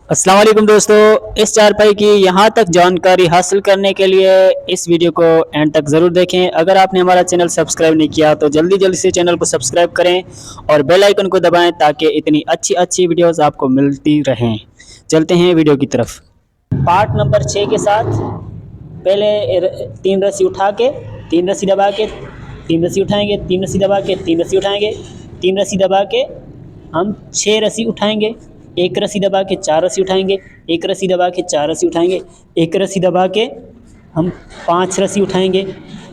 अस्सलाम वालेकुम दोस्तों, इस चारपाई की यहाँ तक जानकारी हासिल करने के लिए इस वीडियो को एंड तक ज़रूर देखें। अगर आपने हमारा चैनल सब्सक्राइब नहीं किया तो जल्दी जल्दी से चैनल को सब्सक्राइब करें और बेल आइकन को दबाएं ताकि इतनी अच्छी अच्छी वीडियोस आपको मिलती रहें। चलते हैं वीडियो की तरफ। पार्ट नंबर 6 के साथ पहले 3 रस्सी उठा के 3 रस्सी दबा के 3 रस्सी उठाएंगे, 3 रस्सी दबा के 3 रस्सी उठाएंगे, 3 रस्सी दबा के हम 6 रस्सी उठाएंगे, एक रस्सी दबा के 4 रस्सी उठाएंगे, एक रस्सी दबा के 4 रस्सी उठाएंगे, एक रस्सी दबा के हम 5 रस्सी उठाएंगे,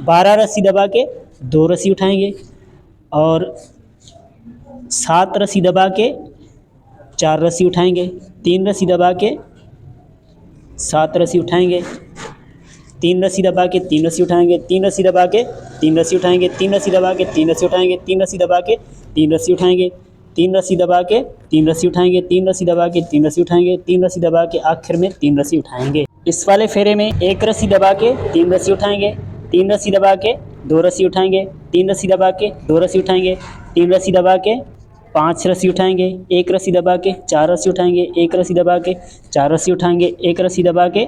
12 रस्सी दबा के 2 रस्सी उठाएंगे और 7 रस्सी दबा के 4 रस्सी उठाएंगे, 3 रस्सी दबा के 7 रस्सी उठाएंगे, 3 रस्सी दबा के 3 रस्सी उठाएंगे, 3 रस्सी दबा के 3 रस्सी उठाएंगे, 3 रस्सी दबा के 3 रस्सी उठाएंगे, 3 रस्सी दबा के 3 रस्सी उठाएंगे, 3 रस्सी दबा के 3 रस्सी उठाएंगे, 3 रस्सी दबा के 3 रस्सी उठाएंगे, 3 रस्सी दबा के आखिर में 3 रस्सी उठाएंगे। इस वाले फेरे में एक रस्सी दबा के 3 रस्सी उठाएंगे, 3 रस्सी दबा के 2 रस्सी उठाएंगे, 3 रस्सी दबा के 2 रस्सी उठाएंगे, 3 रस्सी दबा के 5 रस्सी उठाएंगे, एक रस्सी दबा के 4 रस्सी उठाएंगे, एक रस्सी दबा के 4 रस्सी उठाएंगे, एक रस्सी दबा के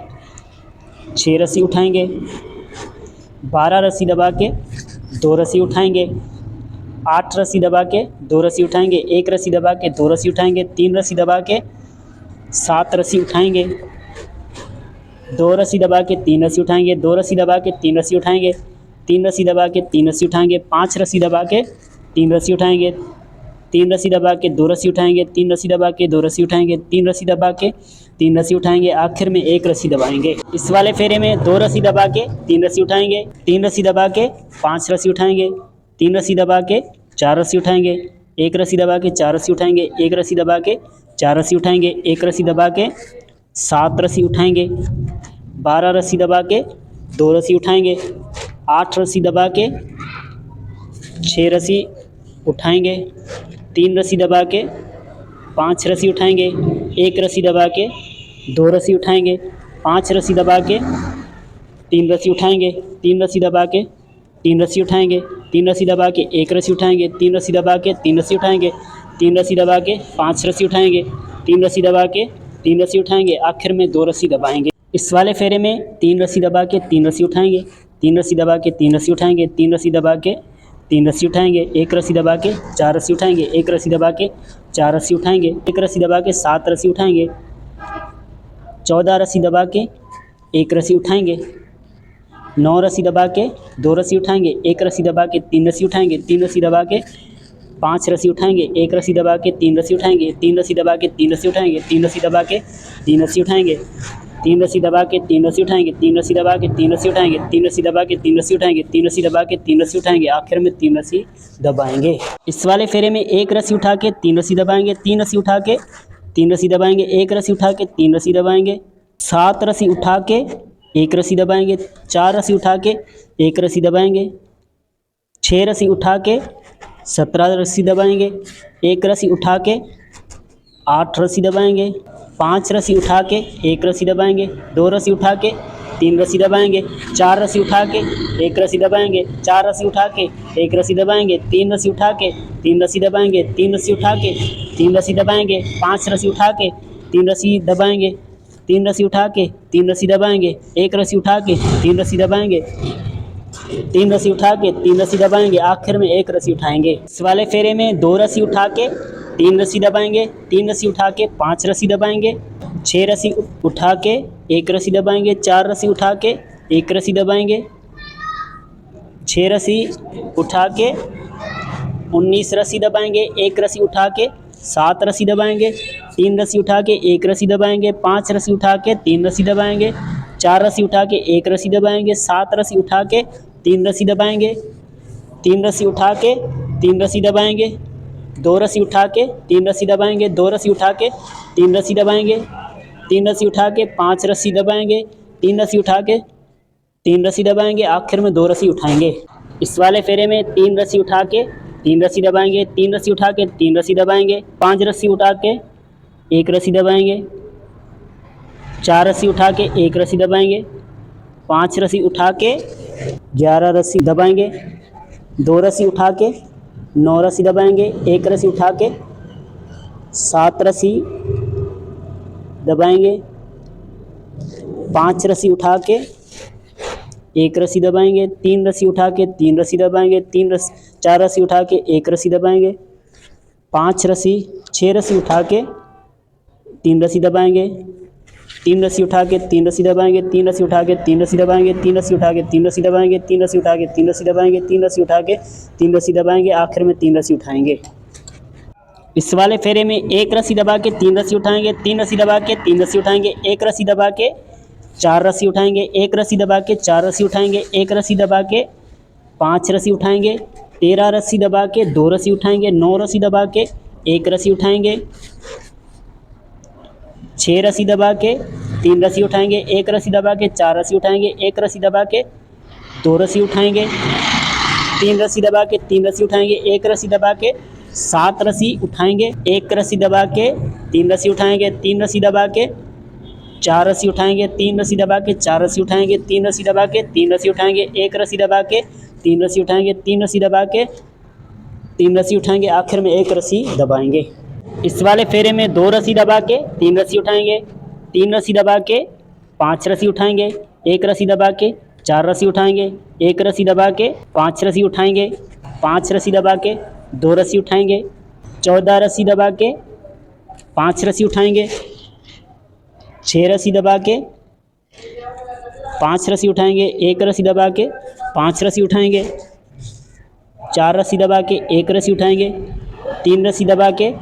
6 रस्सी उठाएंगे, 12 रस्सी दबा के 2 रस्सी उठाएंगे, 8 रस्सी दबा के 2 रस्सी उठाएंगे, एक रस्सी दबा के 2 रस्सी उठाएंगे, 3 रस्सी दबा के 7 रस्सी उठाएंगे, 2 रस्सी दबा के 3 रस्सी उठाएंगे, 2 रस्सी दबा के 3 रस्सी उठाएंगे, 3 रस्सी दबा के 3 रस्सी उठाएंगे, 5 रस्सी दबा के 3 रस्सी उठाएंगे, 3 रस्सी दबा के 2 रस्सी उठाएंगे, 3 रस्सी दबा के 2 रस्सी उठाएंगे, 3 रस्सी दबा के 3 रस्सी उठाएंगे, आखिर में एक रस्सी दबाएंगे। इस वाले फेरे में 2 रस्सी दबा के 3 रस्सी उठाएंगे, 3 रस्सी दबा के 5 रस्सी उठाएंगे, 3 रस्सी दबा के 4 रस्सी उठाएंगे, एक रस्सी दबा के 4 रस्सी उठाएंगे, एक रस्सी दबा के 4 रस्सी उठाएंगे, एक रस्सी दबा के 7 रस्सी उठाएंगे, 12 रस्सी दबा के 2 रस्सी उठाएंगे, 8 रस्सी दबा के 6 रस्सी उठाएंगे, 3 रस्सी दबा के 5 रस्सी उठाएंगे, एक रस्सी दबा के 2 रस्सी उठाएंगे, 5 रस्सी दबा के 3 रस्सी उठाएंगे, 3 रस्सी दबा के 3 रस्सी उठाएंगे, 3 रस्सी दबा के एक रस्सी उठाएंगे, 3 रस्सी दबा के 3 रस्सी उठाएंगे, 3 रस्सी दबा के 5 रस्सी उठाएंगे, 3 रस्सी दबा के 3 रस्सी उठाएंगे, आखिर में 2 रस्सी दबाएंगे। इस वाले फेरे में 3 रस्सी दबा के 3 रस्सी उठाएंगे, 3 रस्सी दबा के 3 रस्सी उठाएंगे, 3 रस्सी दबा के 3 रस्सी उठाएंगे, एक रस्सी दबा के 4 रस्सी उठाएंगे, एक रस्सी दबा के 4 रस्सी उठाएंगे, एक रस्सी दबा के 7 रस्सी उठाएंगे, 14 रस्सी दबा के एक रस्सी उठाएंगे, 9 रस्सी दबा के 2 रस्सी उठाएंगे, एक रस्सी दबा के 3 रस्सी उठाएंगे, 3 रस्सी दबा के 5 रस्सी उठाएंगे, एक रस्सी दबा के 3 रस्सी उठाएंगे, 3 रस्सी दबा के 3 रस्सी उठाएंगे, 3 रस्सी दबा के 3 रस्सी उठाएंगे, 3 रस्सी दबा के 3 रस्सी उठाएंगे, 3 रस्सी दबा के 3 रस्सी उठाएंगे, 3 रस्सी दबा के 3 रस्सी उठाएंगे, 3 रस्सी दबा के 3 रस्सी उठाएंगे, आखिर में 3 रस्सी दबाएंगे। इस वाले फेरे में एक रस्सी उठा के 3 रस्सी दबाएंगे, 3 रस्सी उठा के 3 रस्सी दबाएंगे, एक रस्सी उठा के 3 रस्सी दबाएंगे, 7 रस्सी उठा के एक रस्सी दबाएंगे, 4 रस्सी उठा के एक रस्सी दबाएंगे, 6 रस्सी उठा के 17 रस्सी दबाएंगे, एक रस्सी उठा के 8 रस्सी दबाएंगे, 5 रस्सी उठा के एक रस्सी दबाएंगे, 2 रस्सी उठा के 3 रस्सी दबाएंगे, 4 रस्सी उठा के एक रस्सी दबाएंगे, 4 रस्सी उठा के एक रस्सी दबाएंगे, 3 रस्सी उठा के 3 रस्सी दबाएंगे, 3 रस्सी उठा के 3 रस्सी दबाएंगे, 5 रस्सी उठा के 3 रस्सी दबाएंगे, 3 रस्सी उठा के 3 रस्सी दबाएंगे, एक रस्सी उठा के 3 रस्सी दबाएंगे, 3 रस्सी उठा के 3 रस्सी दबाएंगे, आखिर में एक रस्सी उठाएंगे। इस वाले फेरे में 2 रस्सी उठा के 3 रस्सी दबाएंगे, 3 रस्सी उठा के 5 रस्सी दबाएंगे, 6 रस्सी उठा के एक रस्सी दबाएंगे, 4 रस्सी उठा के एक रस्सी दबाएंगे, 6 रस्सी उठा के 19 रस्सी दबाएंगे, एक रस्सी उठा के 7 रस्सी दबाएंगे, 3 रस्सी उठा के एक रस्सी दबाएंगे, 5 रस्सी उठा के 3 रस्सी दबाएंगे, 4 रस्सी उठा के एक रस्सी दबाएंगे, 7 रस्सी उठा के 3 रस्सी दबाएंगे, 3 रस्सी उठा के 3 रस्सी दबाएंगे, 2 रस्सी उठा के 3 रस्सी दबाएंगे, 2 रस्सी उठा के 3 रस्सी दबाएंगे, 3 रस्सी उठा के 5 रस्सी दबाएंगे, 3 रस्सी उठा के 3 रस्सी दबाएंगे, आखिर में 2 रस्सी उठाएंगे। इस वाले फेरे में 3 रस्सी उठा के 3 रस्सी दबाएंगे, 3 रस्सी उठा के 3 रस्सी दबाएंगे, 5 रस्सी उठा के एक रस्सी दबाएंगे, 4 रस्सी उठा के एक रस्सी दबाएंगे, 5 रस्सी उठा के 11 रस्सी दबाएंगे, 2 रस्सी उठा के 9 रस्सी दबाएंगे, एक रस्सी उठा के 7 रस्सी दबाएंगे, 5 रस्सी उठा के 1 रस्सी दबाएंगे, 3 रस्सी उठा के 3 रस्सी दबाएंगे, 4 रस्सी उठा के 1 रस्सी दबाएंगे, 5 रस्सी 6 रस्सी उठा के 3 रस्सी दबाएंगे, 3 रस्सी उठा के 3 रस्सी दबाएंगे, 3 रस्सी उठा के 3 रस्सी दबाएंगे, 3 रस्सी उठा के 3 रस्सी दबाएंगे, 3 रस्सी उठा के 3 रस्सी दबाएंगे, 3 रस्सी उठा के 3 रस्सी दबाएंगे, आखिर में 3 रस्सी उठाएंगे। इस वाले फेरे में 1 रस्सी दबा के 3 रस्सी उठाएंगे, 3 रस्सी दबा के 3 रस्सी उठाएंगे, 1 रस्सी दबा के 4 रस्सी उठाएंगे, 1 रस्सी दबा के 4 रस्सी उठाएंगे, 1 रस्सी दबा के 5 रस्सी उठाएंगे, 13 रस्सी दबा के 2 रस्सी उठाएंगे, 9 रस्सी दबा के 1 रस्सी उठाएंगे, 6 रस्सी दबा के 3 रस्सी उठाएंगे, 1 रस्सी दबा के 4 रस्सी उठाएंगे, 1 रस्सी दबा के 2 रस्सी उठाएंगे, 3 रस्सी दबा के 3 रस्सी उठाएंगे, 1 रस्सी दबा के 7 रस्सी उठाएंगे, 1 रस्सी दबा के 3 रस्सी उठाएंगे, 3 रस्सी दबा के 4 रस्सी उठाएंगे, 3 रस्सी दबा के 4 रस्सी उठाएंगे, 3 रस्सी दबा के 3 रस्सी उठाएंगे, 1 रस्सी दबा के 3 रस्सी उठाएंगे, 3 रस्सी दबा के 3 रस्सी उठाएंगे, आखिर में 1 रस्सी दबाएंगे। इस वाले फेरे में 2 रस्सी दबा के 3 रस्सी उठाएंगे, 3 रस्सी दबा के 5 रस्सी उठाएंगे, 1 रस्सी दबा के 4 रस्सी उठाएंगे, 1 रस्सी दबा के 5 रस्सी उठाएंगे, 5 रस्सी दबा के 2 रस्सी उठाएंगे, 14 रस्सी दबा के 5 रस्सी उठाएंगे, 6 रस्सी दबा के 5 रस्सी उठाएंगे, 1 रस्सी दबा के 5 रस्सी उठाएंगे, 4 रस्सी दबा के 1 रस्सी उठाएंगे, 3 रस्सी दबा के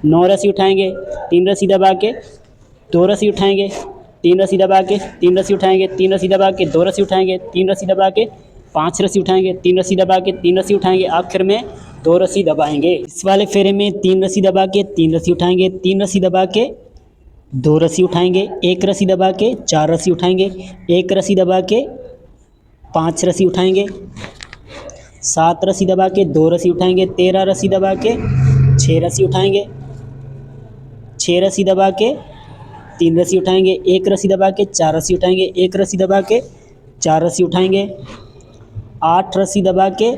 9 रस्सी उठाएंगे, 3 रस्सी दबा के 2 रस्सी उठाएंगे, 3 रस्सी दबा के 3 रस्सी उठाएंगे, 3 रस्सी दबा के 2 रस्सी उठाएंगे, 3 रस्सी दबा के 5 रस्सी उठाएंगे, 3 रस्सी दबा के 3 रस्सी उठाएंगे, आखिर में 2 रस्सी दबाएंगे। इस वाले फेरे में 3 रस्सी दबा के 3 रस्सी उठाएंगे, 3 रस्सी दबा के 2 रस्सी उठाएंगे, 1 रस्सी दबा के 4 रस्सी उठाएंगे, 1 रस्सी दबा के 5 रस्सी उठाएंगे, 7 रस्सी दबा के 2 रस्सी उठाएंगे, 13 रस्सी दबा के 6 रस्सी उठाएंगे, 6 रस्सी दबा के 3 रस्सी उठाएंगे, 1 रस्सी दबा के 4 रस्सी उठाएंगे, 1 रस्सी दबा के 4 रस्सी उठाएंगे, 8 रस्सी दबा के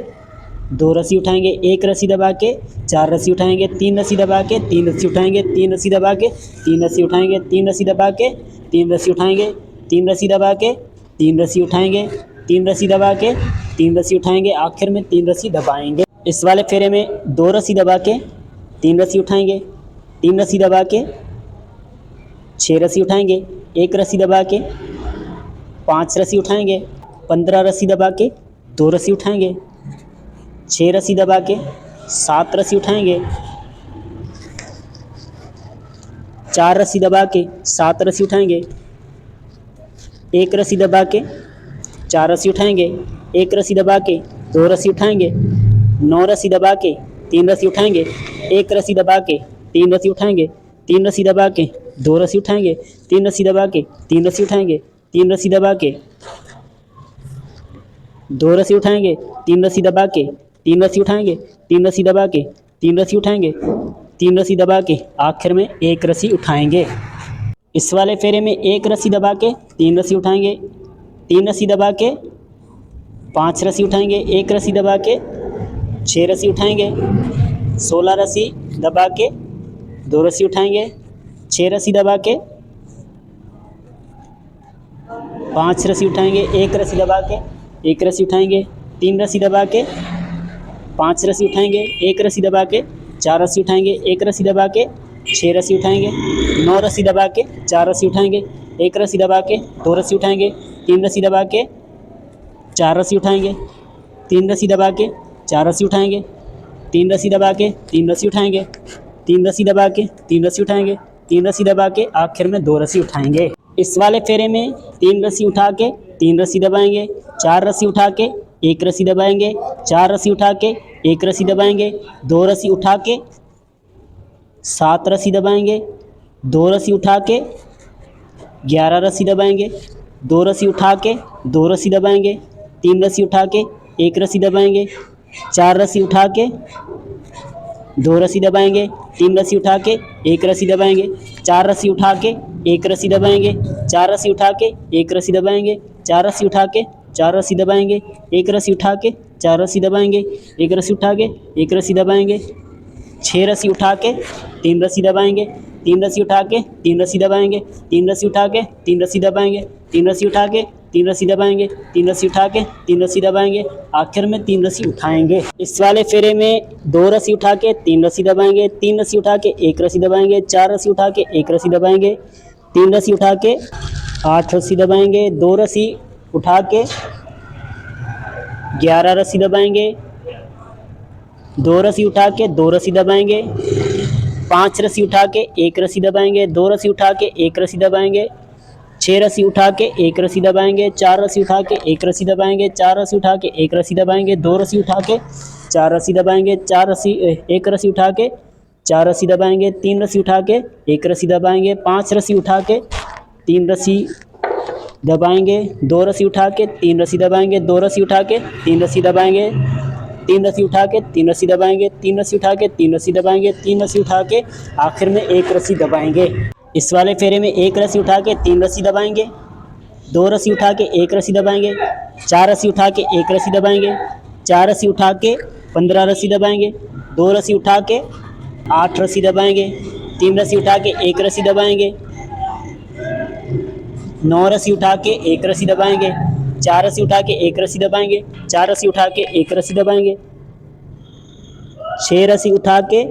2 रस्सी उठाएंगे, 1 रस्सी दबा के 4 रस्सी उठाएंगे, 3 रस्सी दबा के 3 रस्सी उठाएंगे, 3 रस्सी दबा के 3 रस्सी उठाएंगे, 3 रस्सी दबा के 3 रस्सी उठाएंगे, 3 रस्सी दबा के 3 रस्सी उठाएंगे, 3 रस्सी दबा के 3 रस्सी उठाएंगे, आखिर में 3 रस्सी दबाएंगे। इस वाले फेरे में 2 रस्सी दबा के 3 रस्सी उठाएंगे, 3 रस्सी दबा के 6 रस्सी उठाएंगे, 1 रस्सी दबा के 5 रस्सी उठाएंगे, 15 रस्सी दबा के 2 रस्सी उठाएंगे, 6 रस्सी दबा के 7 रस्सी उठाएंगे, 4 रस्सी दबा के 7 रस्सी उठाएंगे, 1 रस्सी दबा के 4 रस्सी उठाएंगे, 1 रस्सी दबा के 2 रस्सी उठाएंगे, 9 रस्सी दबा के 3 रस्सी उठाएंगे, 1 रस्सी दबा के 3 रस्सी उठाएंगे, 3 रस्सी दबा के 2 रस्सी उठाएंगे, 3 रस्सी दबा के 3 रस्सी उठाएंगे, 3 रस्सी दबा के 2 रस्सी उठाएंगे, 3 रस्सी दबा के 3 रस्सी उठाएंगे, 3 रस्सी दबा के 3 रस्सी उठाएंगे, 3 रस्सी दबा के आखिर में 1 रस्सी उठाएंगे। इस वाले फेरे में 1 रस्सी दबा के 3 रस्सी उठाएंगे, 3 रस्सी दबा के 5 रस्सी उठाएंगे, 1 रस्सी दबा के 6 रस्सी उठाएंगे, 16 रस्सी दबा के 2 रस्सी उठाएंगे, 6 रस्सी दबा के 5 रस्सी उठाएंगे, 1 रस्सी दबा के 1 रस्सी उठाएंगे, 3 रस्सी दबा के 5 रस्सी उठाएंगे, 1 रस्सी दबा के 4 रस्सी उठाएंगे, 1 रस्सी दबा के 6 रस्सी उठाएंगे, 9 रस्सी दबा के 4 रस्सी उठाएंगे, 1 रस्सी दबा के 2 रस्सी उठाएंगे, 3 रस्सी दबा के 4 रस्सी उठाएंगे, 3 रस्सी दबा के 4 रस्सी उठाएंगे, 3 रस्सी दबा के 3 रस्सी उठाएंगे, 3 रस्सी दबा के 3 रस्सी उठाएंगे, 3 रस्सी दबा के आखिर में 2 रस्सी उठाएंगे। इस वाले फेरे में 3 रस्सी उठा के 3 रस्सी दबाएंगे, 4 रस्सी उठा के 1 रस्सी दबाएंगे, 4 रस्सी उठा के 1 रस्सी दबाएंगे, 2 रस्सी उठा के 7 रस्सी दबाएंगे, 2 रस्सी उठा के 11 रस्सी दबाएंगे, 2 रस्सी उठा के 2 रस्सी दबाएंगे, 3 रस्सी उठा के 1 रस्सी दबाएंगे, 4 रस्सी उठा के 2 रस्सी दबाएंगे, 3 रस्सी उठा के 1 रस्सी दबाएंगे, 4 रस्सी उठा के 1 रस्सी दबाएंगे, 4 रस्सी उठा के 1 रस्सी दबाएंगे, 4 रस्सी उठा के 4 रस्सी दबाएंगे, 1 रस्सी उठा के 4 रस्सी दबाएंगे, 1 रस्सी उठा के 1 रस्सी दबाएंगे, 6 रस्सी उठा के 3 रस्सी दबाएंगे, तीन रस्सी उठा के तीन रस्सी दबाएंगे, तीन रस्सी उठा के तीन रस्सी दबाएंगे, तीन रस्सी उठा के तीन रस्सी दबाएंगे, तीन रस्सी उठा के तीन रस्सी दबाएंगे, आखिर में तीन रस्सी उठाएंगे। इस वाले फेरे में दो रस्सी उठा के तीन रस्सी दबाएंगे, तीन रस्सी उठा के एक रस्सी दबाएंगे, चार रस्सी उठा के एक रस्सी दबाएंगे, तीन रस्सी उठा के 8 रस्सी दबाएंगे, दो रस्सी उठा के 11 रस्सी दबाएंगे, दो रस्सी उठा के दो रस्सी दबाएंगे, 5 रस्सी उठा के एक रस्सी दबाएंगे, दो रस्सी उठा के एक रस्सी दबाएंगे, 6 रस्सी उठा के एक रस्सी दबाएंगे, 4 रस्सी उठा के एक रस्सी दबाएंगे, 4 रस्सी उठा के एक रस्सी दबाएंगे, दो रस्सी उठा के 4 रस्सी दबाएंगे, एक रस्सी उठा के 4 रस्सी दबाएंगे, 3 रस्सी उठा के एक रस्सी दबाएंगे, 5 रस्सी उठा के 3 रस्सी दबाएंगे, दो रस्सी उठा के 3 रस्सी दबाएंगे, दो रस्सी उठा के 3 रस्सी दबाएंगे, 3 रस्सी उठा के 3 रस्सी दबाएंगे, 3 रस्सी उठा के 3 रस्सी दबाएंगे, 3 रस्सी उठा के आखिर में एक रस्सी दबाएंगे। इस वाले फेरे में एक रस्सी उठा के 3 रस्सी दबाएंगे, दो रस्सी उठा के एक रस्सी दबाएंगे, 4 रस्सी उठा के एक रस्सी दबाएंगे, 4 रस्सी उठा के 15 रस्सी दबाएंगे, दो रस्सी उठा के 8 रस्सी दबाएंगे, 3 रस्सी उठा के एक रस्सी दबाएंगे, 9 रस्सी उठा के एक रस्सी दबाएंगे, 4 रस्सी उठा के एक रस्सी दबाएंगे, 4 रस्सी उठा के एक रस्सी दबाएंगे, 6 रस्सी उठा के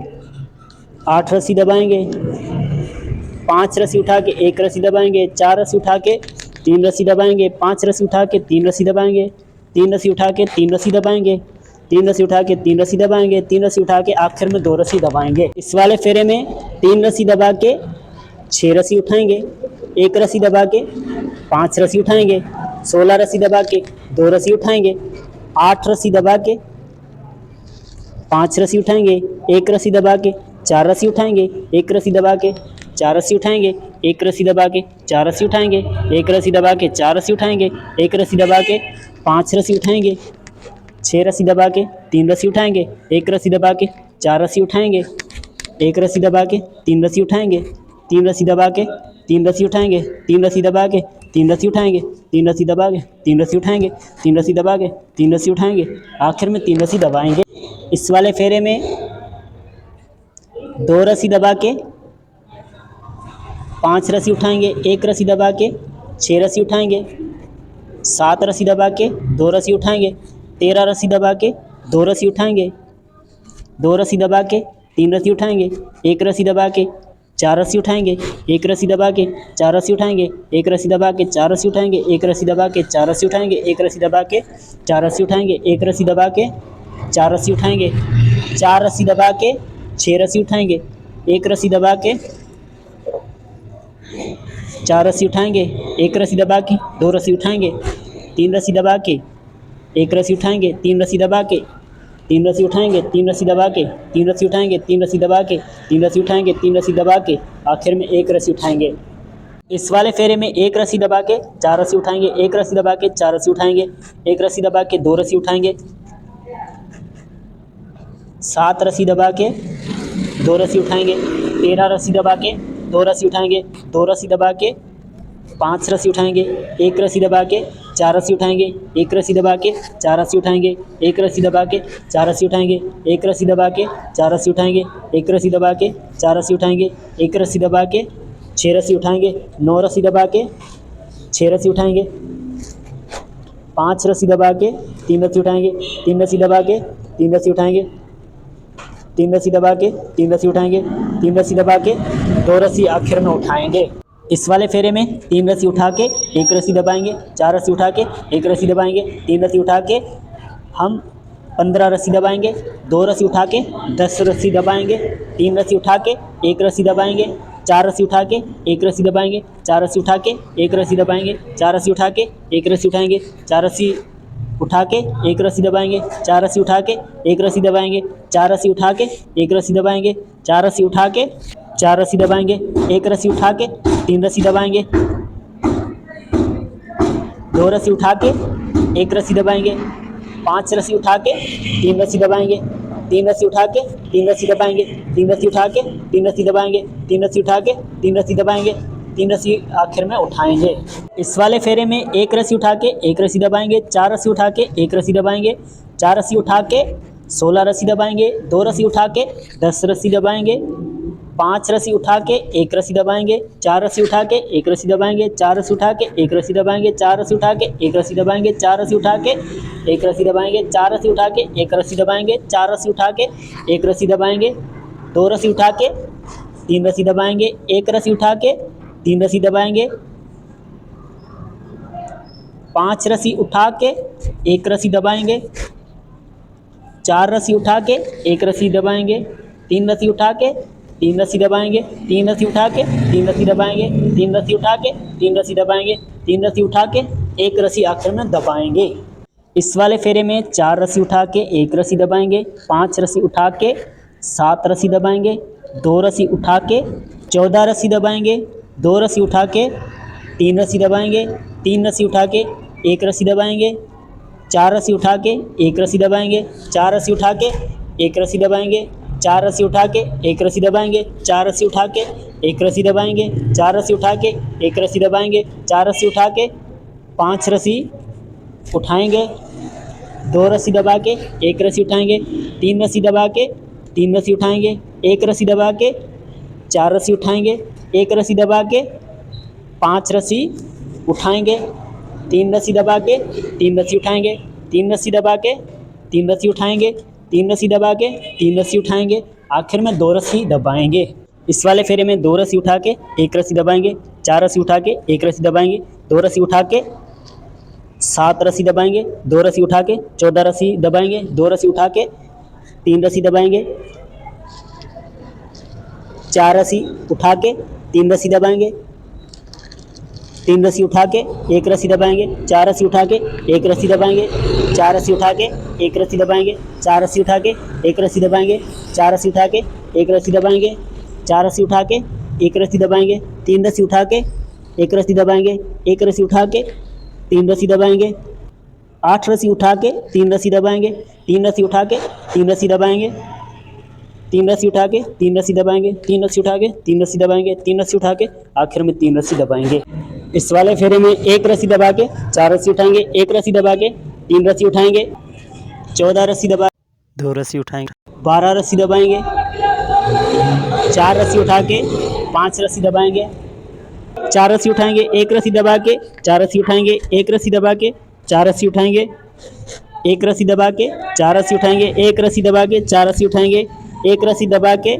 8 रस्सी दबाएंगे, 5 रस्सी उठा के एक रस्सी दबाएंगे, 4 रस्सी उठा के 3 रस्सी दबाएंगे, 5 रस्सी उठा के 3 रस्सी दबाएंगे, 3 रस्सी उठा के 3 रस्सी दबाएंगे, 3 रस्सी उठा के 3 रस्सी दबाएंगे, 3 रस्सी उठा के आखिर में 2 रस्सी दबाएंगे। इस वाले फेरे में 3 रस्सी दबा के 6 रस्सी उठाएंगे, एक रस्सी दबा के 5 रस्सी उठाएंगे, 16 रस्सी दबा के 2 रस्सी उठाएंगे, 8 रस्सी दबा के 5 रस्सी उठाएंगे, एक रस्सी दबा के 4 रस्सी उठाएंगे, एक रस्सी दबा के 4 रस्सी उठाएंगे, एक रस्सी दबा के 4 रस्सी उठाएंगे, एक रस्सी दबा के 4 रस्सी उठाएंगे, एक रस्सी दबा के 5 रस्सी उठाएंगे, 6 रस्सी दबा के 3 रस्सी उठाएंगे, एक रस्सी दबा के 4 रस्सी उठाएंगे, एक रस्सी दबा के 3 रस्सी उठाएंगे, 3 रस्सी दबा के 3 रस्सी उठाएंगे, 3 रस्सी दबा के 3 रस्सी उठाएंगे, 3 रस्सी दबा के 3 रस्सी उठाएंगे, 3 रस्सी दबा के 3 रस्सी उठाएंगे, आखिर में 3 रस्सी दबाएंगे। इस वाले फेरे में 2 रस्सी दबा के 5 रस्सी उठाएंगे, एक रस्सी दबा के 6 रस्सी उठाएंगे, 7 रस्सी दबा के 2 रस्सी उठाएंगे, 13 रस्सी दबा के 2 रस्सी उठाएंगे, 2 रस्सी दबा के 3 रस्सी उठाएंगे, एक रस्सी दबा के 4 रस्सी उठाएंगे, एक रस्सी दबा के 4 रस्सी उठाएंगे, एक रस्सी दबा के 4 रस्सी उठाएंगे, एक रस्सी दबा के 4 रस्सी उठाएंगे, एक रस्सी दबा के 4 रस्सी उठाएंगे, एक रस्सी दबा के 4 रस्सी उठाएंगे, 4 रस्सी दबा के 6 रस्सी उठाएंगे, एक रस्सी दबा के 4 रस्सी उठाएंगे, एक रस्सी दबा के 2 रस्सी उठाएंगे, 3 रस्सी दबा के एक रस्सी उठाएंगे, 3 रस्सी दबा के 3 रस्सी उठाएंगे, 3 रस्सी दबा के 3 रस्सी उठाएंगे, 3 रस्सी दबा के 3 रस्सी उठाएंगे, 3 रस्सी दबा के आखिर में एक रस्सी उठाएंगे। इस वाले फेरे में एक रस्सी दबा के 4 रस्सी उठाएंगे, एक रस्सी दबा के 4 रस्सी उठाएंगे, एक रस्सी दबा के 2 रस्सी उठाएंगे, 7 रस्सी दबा के 2 रस्सी उठाएंगे, 13 रस्सी दबा के 2 रस्सी उठाएंगे, 2 रस्सी दबा के 5 रस्सी उठाएंगे, एक रस्सी दबा के 4 रस्सी उठाएंगे, एक रस्सी दबा के 4 रस्सी उठाएंगे, एक रस्सी दबा के 4 रस्सी उठाएंगे, एक रस्सी दबा के 4 रस्सी उठाएंगे, एक रस्सी दबा के 4 रस्सी उठाएंगे, एक रस्सी दबा के 6 रस्सी उठाएंगे, 9 रस्सी दबा के 6 रस्सी उठाएंगे, 5 रस्सी दबा के 3 रस्सी उठाएंगे, 3 रस्सी दबा के 3 रस्सी उठाएंगे, 3 रस्सी दबा के 3 रस्सी उठाएंगे, 3 रस्सी दबा के 2 रस्सी आखिर में उठाएंगे। इस वाले फेरे में 3 रस्सी उठा के एक रस्सी दबाएंगे, 4 रस्सी उठा के एक रस्सी दबाएंगे, 3 रस्सी उठा के हम 15 रस्सी दबाएंगे, 2 रस्सी उठा के 10 रस्सी दबाएंगे, 3 रस्सी उठा के एक रस्सी दबाएंगे, 4 रस्सी उठा के एक रस्सी दबाएंगे, 4 रस्सी उठा के एक रस्सी दबाएंगे, 4 रस्सी उठा के एक रस्सी उठाएंगे, 4 रस्सी उठा के एक रस्सी दबाएंगे, 4 रस्सी उठा के एक रस्सी दबाएंगे, 4 रस्सी उठा के एक रस्सी दबाएंगे, 4 रस्सी उठा के 4 रस्सी दबाएंगे, एक रस्सी उठा के 3 रस्सी दबाएंगे, 2 रस्सी उठा के एक रस्सी दबाएंगे, 5 रस्सी उठा के 3 रस्सी दबाएंगे, 3 रस्सी उठा के 3 रस्सी दबाएंगे, 3 रस्सी उठा के 3 रस्सी दबाएंगे, 3 रस्सी उठा के 3 रस्सी दबाएंगे, 3 रस्सी आखिर में उठाएंगे। इस वाले फेरे में एक रस्सी उठा के एक रस्सी दबाएंगे, 4 रस्सी उठा के एक रस्सी दबाएंगे, 4 रस्सी उठा के 16 रस्सी दबाएंगे, 2 रस्सी उठा के 10 रस्सी दबाएंगे, 5 रस्सी उठा के एक रस्सी दबाएंगे, 4 रस्सी उठा के एक रस्सी दबाएंगे, 4 रस्सी उठा के एक रस्सी दबाएंगे, 4 रस्सी उठा के एक रस्सी दबाएंगे, 4 रस्सी उठा के एक रस्सी दबाएंगे, 4 रस्सी उठा के एक रस्सी दबाएंगे, 4 रस्सी उठा के एक रस्सी दबाएंगे, 2 रस्सी उठा के 3 रस्सी दबाएंगे, 1 रस्सी उठा के 3 रस्सी दबाएंगे, 5 रस्सी उठा के एक रस्सी दबाएंगे, 4 रस्सी उठा के एक रस्सी दबाएंगे, 3 रस्सी उठा के 3 रस्सी दबाएंगे, 3 रस्सी उठा के 3 रस्सी दबाएंगे, 3 रस्सी उठा के 3 रस्सी दबाएंगे, 3 रस्सी उठा के एक रस्सी आखिर में दबाएंगे। इस वाले फेरे में 4 रस्सी उठा के एक रस्सी दबाएंगे, 5 रस्सी उठा के 7 रस्सी दबाएंगे, 2 रस्सी उठा के 14 रस्सी दबाएंगे, 2 रस्सी उठा के 3 रस्सी दबाएंगे, 3 रस्सी उठा के एक रस्सी दबाएंगे, 4 रस्सी उठा के एक रस्सी दबाएंगे, 4 रस्सी उठा के एक रस्सी दबाएंगे, 4 रस्सी उठा के एक रस्सी दबाएंगे, 4 रस्सी उठा के एक रस्सी दबाएंगे, 4 रस्सी उठा के एक रस्सी दबाएंगे, 4 रस्सी उठा के 5 रस्सी उठाएंगे, 2 रस्सी दबा के एक रस्सी उठाएंगे, 3 रस्सी दबा के 3 रस्सी उठाएंगे, 1 रस्सी दबा के 4 रस्सी उठाएंगे, 1 रस्सी दबा के 5 रस्सी उठाएंगे, 3 रस्सी दबा के 3 रस्सी उठाएंगे, 3 रस्सी दबा के 3 रस्सी उठाएंगे, 3 रस्सी दबा के 3 रस्सी उठाएंगे, आखिर में 2 रस्सी दबाएंगे। इस वाले फेरे में 2 रस्सी उठा के एक रस्सी दबाएंगे, 4 रस्सी उठा के एक रस्सी दबाएंगे, 2 रस्सी उठा के 7 रस्सी दबाएंगे, 2 रस्सी उठा के 14 रस्सी दबाएंगे, 2 रस्सी उठा के 3 रस्सी दबाएंगे, 4 रस्सी उठा के 3 रस्सी दबाएंगे, 3 रस्सी उठा के एक रस्सी दबाएंगे, 4 रस्सी उठा के एक रस्सी दबाएंगे, 4 रस्सी उठा के एक रस्सी दबाएंगे, 4 रस्सी उठा के एक रस्सी दबाएंगे, 4 रस्सी उठा के एक रस्सी दबाएंगे, 4 रस्सी उठा के एक रस्सी दबाएंगे, 3 रस्सी उठा के एक रस्सी दबाएंगे, 1 रस्सी उठा के 3 रस्सी दबाएंगे, 8 रस्सी उठा के 3 रस्सी दबाएंगे, 3 रस्सी उठा के 3 रस्सी दबाएंगे, 3 रस्सी उठा के 3 रस्सी दबाएंगे, 3 रस्सी उठा के 3 रस्सी दबाएंगे, 3 रस्सी उठा के आखिर में 3 रस्सी दबाएंगे। इस वाले फेरे में 1 रस्सी दबा के 4 रस्सी उठाएंगे, 1 रस्सी दबा के 3 रस्सी उठाएंगे, 14 रस्सी दबा 2 रस्सी उठाएंगे, 12 रस्सी दबाएंगे, 4 रस्सी उठा के 5 रस्सी दबाएंगे, 4 रस्सी उठाएंगे, 1 रस्सी दबा के 4 रस्सी उठाएंगे, 1 रस्सी दबा के 4 रस्सी उठाएंगे, 1 रस्सी दबा के 4 रस्सी उठाएंगे, 1 रस्सी दबा के 4 रस्सी उठाएंगे, 1 रस्सी दबा के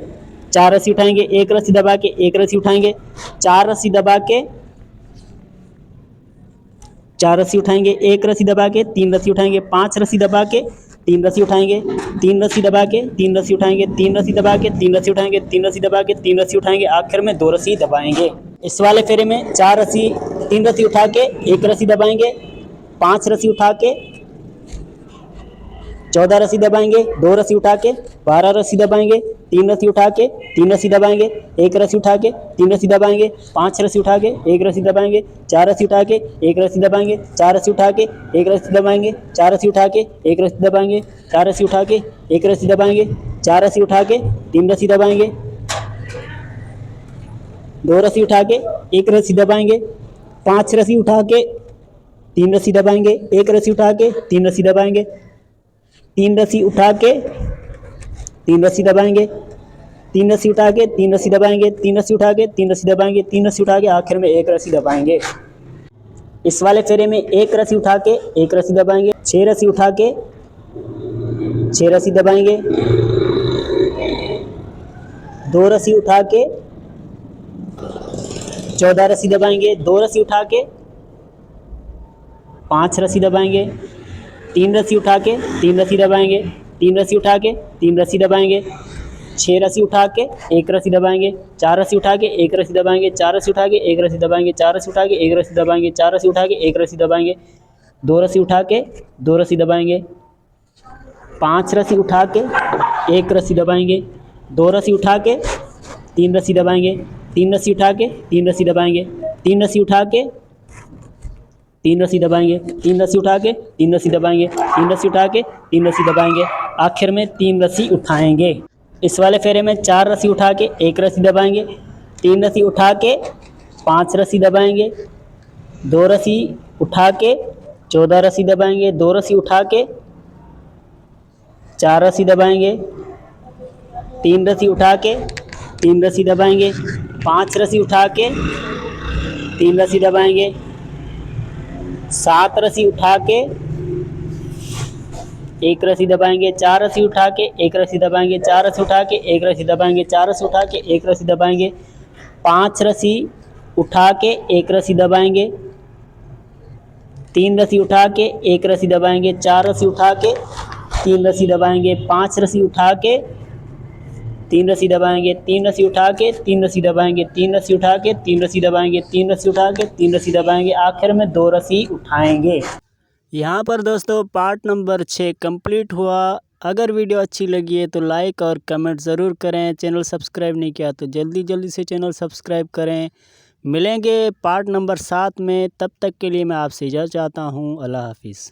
4 रस्सी उठाएंगे, 1 रस्सी दबा के 1 रस्सी उठाएंगे, 4 रस्सी दबा के 4 रस्सी उठाएंगे, 1 रस्सी दबा के 3 रस्सी उठाएंगे, 5 रस्सी दबा के 3 रस्सी उठाएंगे, 3 रस्सी दबा के 3 रस्सी उठाएंगे, 3 रस्सी दबा के 3 रस्सी उठाएंगे, 3 रस्सी दबा के 3 रस्सी उठाएंगे, आखिर में 2 रस्सी दबाएंगे। इस वाले फेरे में 4 रस्सी 3 रस्सी उठा के 1 रस्सी दबाएंगे, 5 रस्सी उठा के 14 रस्सी दबाएंगे, 2 रस्सी उठा के 12 रस्सी दबाएंगे, 3 रस्सी उठा के 3 रस्सी दबाएंगे, 1 रस्सी उठा के 3 रस्सी दबाएंगे, 5 रस्सी उठा के 1 रस्सी दबाएंगे, 4 रस्सी उठा के 1 रस्सी दबाएंगे, 4 रस्सी उठा के 1 रस्सी दबाएंगे, 4 रस्सी उठा के 1 रस्सी दबाएंगे, 4 रस्सी उठा के 1 रस्सी दबाएंगे, 4 रस्सी उठा के 3 रस्सी दबाएंगे, 2 रस्सी उठा के 1 रस्सी दबाएंगे, 5 रस्सी उठा के 3 रस्सी दबाएंगे, 1 रस्सी उठा के 3 रस्सी दबाएंगे, 3 रस्सी उठा के 3 रस्सी दबाएंगे, 3 रस्सी उठा के 3 रस्सी दबाएंगे, 3 रस्सी उठा के 3 रस्सी दबाएंगे, 3 रस्सी उठा के आखिर में 1 रस्सी दबाएंगे। इस वाले फेरे में 1 रस्सी उठा के 1 रस्सी दबाएंगे, 6 रस्सी उठा के 6 रस्सी दबाएंगे, 2 रस्सी उठा के 14 रस्सी दबाएंगे, 2 रस्सी उठा के 5 रस्सी दबाएंगे, 3 रस्सी उठा के 3 रस्सी दबाएंगे, 3 रस्सी उठा के 3 रस्सी दबाएंगे, 6 रस्सी उठा के 1 रस्सी दबाएंगे, 4 रस्सी उठा के 1 रस्सी दबाएंगे, 4 रस्सी उठा के 1 रस्सी दबाएंगे, 4 रस्सी उठा के 1 रस्सी दबाएंगे, 4 रस्सी उठा के 1 रस्सी दबाएंगे, 2 रस्सी उठा के 2 रस्सी दबाएंगे, 5 रस्सी उठा के 1 रस्सी दबाएंगे, 2 रस्सी उठा के 3 रस्सी दबाएंगे, 3 रस्सी उठा के 3 रस्सी दबाएंगे, 3 रस्सी उठा के 3 रस्सी दबाएंगे, 3 रस्सी उठा के 3 रस्सी दबाएंगे, 3 रस्सी उठा के 3 रस्सी दबाएंगे, आखिर में 3 रस्सी उठाएंगे। इस वाले फेरे में 4 रस्सी उठा के 1 रस्सी दबाएंगे, 3 रस्सी उठा के 5 रस्सी दबाएंगे, 2 रस्सी उठा के 14 रस्सी दबाएंगे, 2 रस्सी उठा के 4 रस्सी दबाएंगे, 3 रस्सी उठा के 3 रस्सी दबाएंगे, 5 रस्सी उठा के 3 रस्सी दबाएंगे, 7 रस्सी उठा के 1 रस्सी दबाएंगे, 4 रस्सी उठा के 1 रस्सी दबाएंगे, 4 रस्सी उठा के 1 रस्सी दबाएंगे, 4 रस्सी उठा के 1 रस्सी दबाएंगे, 5 रस्सी उठा के 1 रस्सी दबाएंगे, 3 रस्सी उठा के 1 रस्सी दबाएंगे, 4 रस्सी उठा के 3 रस्सी दबाएंगे, 5 रस्सी उठा के 3 रस्सी दबाएंगे, 3 रस्सी उठा के 3 रस्सी दबाएंगे, 3 रस्सी उठा के 3 रस्सी दबाएंगे, 3 रस्सी उठा के 3 रस्सी दबाएंगे, आखिर में 2 रस्सी उठाएंगे। यहाँ पर दोस्तों पार्ट नंबर 6 कंप्लीट हुआ। अगर वीडियो अच्छी लगी है तो लाइक और कमेंट ज़रूर करें। चैनल सब्सक्राइब नहीं किया तो जल्दी से चैनल सब्सक्राइब करें। मिलेंगे पार्ट नंबर 7 में, तब तक के लिए मैं आपसे इजाज़त चाहता हूँ। अल्लाह हाफिज़।